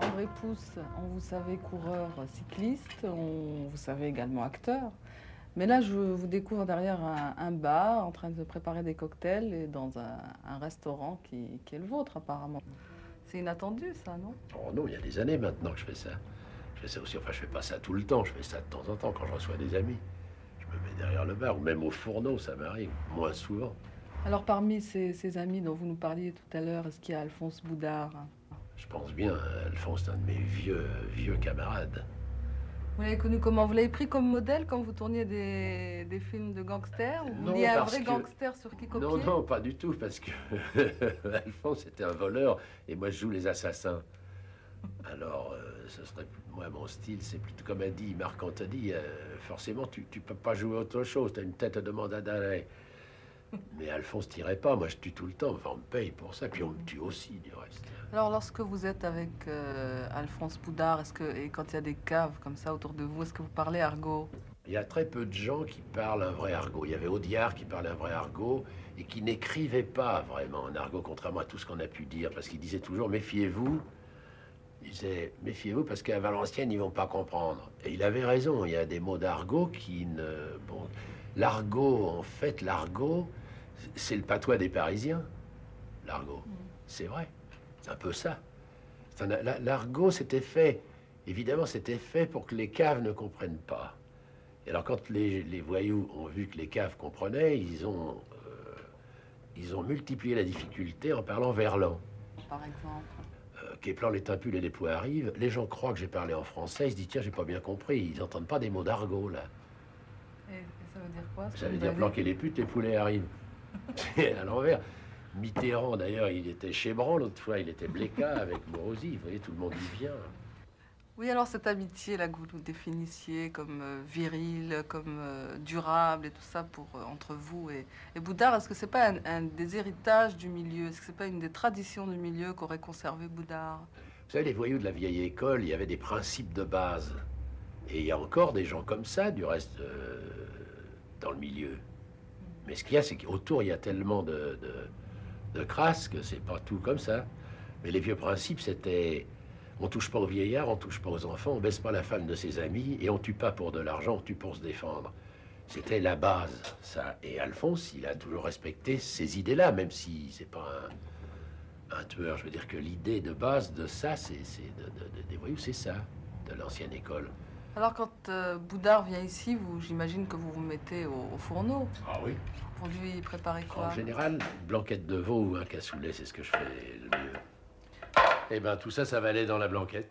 André Pousse, on vous savait coureur cycliste, on vous savait également acteur. Mais là, je vous découvre derrière un bar en train de préparer des cocktails et dans un restaurant qui est le vôtre apparemment. C'est inattendu ça, non? Oh non, il y a des années maintenant que je fais ça. Je fais ça aussi, enfin je fais pas ça tout le temps, je fais ça de temps en temps quand je reçois des amis. Je me mets derrière le bar, ou même au fourneau, ça m'arrive, moins souvent. Alors parmi ces amis dont vous nous parliez tout à l'heure, est-ce qu'il y a Alphonse Boudard? Je pense bien, Alphonse, c'est un de mes vieux camarades. Vous l'avez connu comment? Vous l'avez pris comme modèle quand vous tourniez des films de gangsters? Ou vous Non, vouliez un parce vrai que... gangster sur qui copier? Non, non, pas du tout, parce que Alphonse était un voleur et moi je joue les assassins. Alors, ce serait, moi, mon style, c'est plutôt comme a dit Marc-Anthony, forcément, tu peux pas jouer autre chose, tu as une tête de mandat d'arrêt. Mais Alphonse tirait pas, moi je tue tout le temps, enfin on me paye pour ça, puis on me tue aussi du reste. Alors, lorsque vous êtes avec Alphonse Boudard, et quand il y a des caves comme ça autour de vous, est-ce que vous parlez argot? Il y a très peu de gens qui parlent un vrai argot. Il y avait Audiard qui parlait un vrai argot et qui n'écrivait pas vraiment un argot, contrairement à tout ce qu'on a pu dire, parce qu'il disait toujours méfiez-vous. Il disait méfiez-vous parce qu'à Valenciennes ils vont pas comprendre. Et il avait raison. Il y a des mots d'argot qui ne bon, l'argot en fait l'argot c'est le patois des Parisiens. L'argot, c'est vrai. C'est un peu ça. L'argot, c'était fait, évidemment, c'était fait pour que les caves ne comprennent pas. Et alors, quand les voyous ont vu que les caves comprenaient, ils ont multiplié la difficulté en parlant verlan. Par exemple. Quéplan, les Timpules et les poux arrivent. Les gens croient que j'ai parlé en français. Ils se disent, tiens, j'ai pas bien compris. Ils n'entendent pas des mots d'argot, là. Et ça veut dire quoi? Ça veut dire planquer les putes, les poulets arrivent. C'est à l'envers. Mitterrand, d'ailleurs, il était Chébran l'autre fois, il était Bléca avec Morosi. Vous voyez, tout le monde y vient. Oui, alors cette amitié-là que vous nous définissiez comme virile, comme durable et tout ça entre vous et Boudard, est-ce que c'est pas un des héritages du milieu? Est-ce que c'est pas une des traditions du milieu qu'aurait conservé Boudard? Vous savez, les voyous de la vieille école, il y avait des principes de base. Et il y a encore des gens comme ça, du reste, dans le milieu. Mais ce qu'il y a, c'est qu'autour, il y a tellement de crasse que c'est pas tout comme ça. Mais les vieux principes, c'était... On touche pas aux vieillards, on touche pas aux enfants, on baisse pas la femme de ses amis, et on tue pas pour de l'argent, on tue pour se défendre. C'était la base, ça. Et Alphonse, il a toujours respecté ces idées-là, même si c'est pas un tueur. Je veux dire que l'idée de base de ça, des voyous, c'est ça, de l'ancienne école. Alors quand Boudard vient ici, j'imagine que vous vous mettez au fourneau. Ah oui. Pour lui préparer quoi? En général, blanquette de veau ou un cassoulet, c'est ce que je fais le mieux. Eh ben, tout ça, ça va aller dans la blanquette.